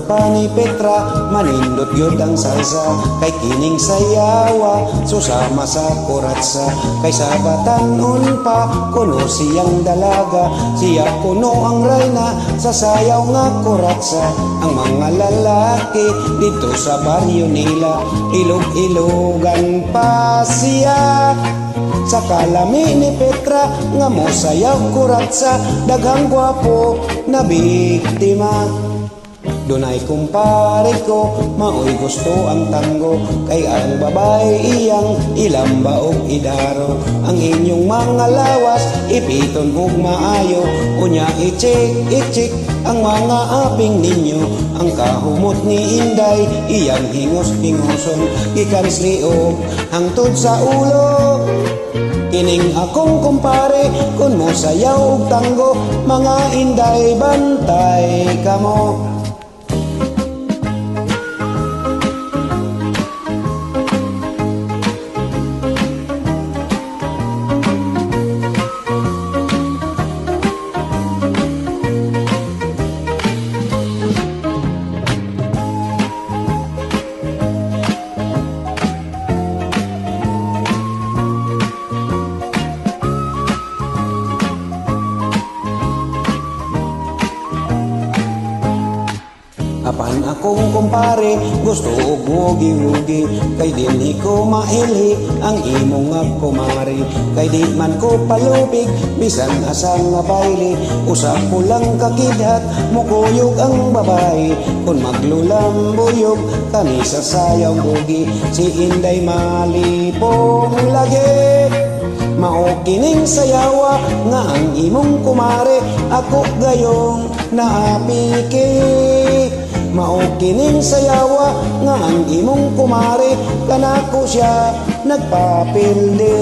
pa ni Petra, manindot yun ang salsa. Kay kining sayawa, susama sa kuratsa. Kay sa batanon pa, kuno siyang dalaga. Siya kuno ang reyna, sa sayaw nga kuratsa. Ang mga lalaki dito sa baryo nila, ilog-ilogan pa siya. Sa kalami ni Petra, nga mo sayaw kuratsa. Daghang gwapo na biktima. Dunay kumpare ko, maoy gusto ang tango. Kay ang babae iyang ilamba og idaro. Ang inyong mga lawas, ipiton og maayo. Unya i-check ang mga aping ninyo. Ang kahumot ni Inday, iyang hingos-hingoson. Gikanis liog, hangtod sa ulo. Kining akong kumpare, kun mo sayaw og tango. Mga Inday, bantay kamo. Apan akong kumpare, gusto og hugi-hugi. Kay dinhi ko mailhi ang imong nga kumari. Kay di man ko palubig, bisan asa nga baile. Usa ko lang kakidhat, mukuyog ang babae. Kung maglulambuyog, kami sa sayaw bugi. Si Inday malipong lagi. Mao kining sayawa, nga ang imong kumare. Ako gayong naapiki. Mao kining sayawa, nga ang imong kumare. Kanako siya nagpapildi.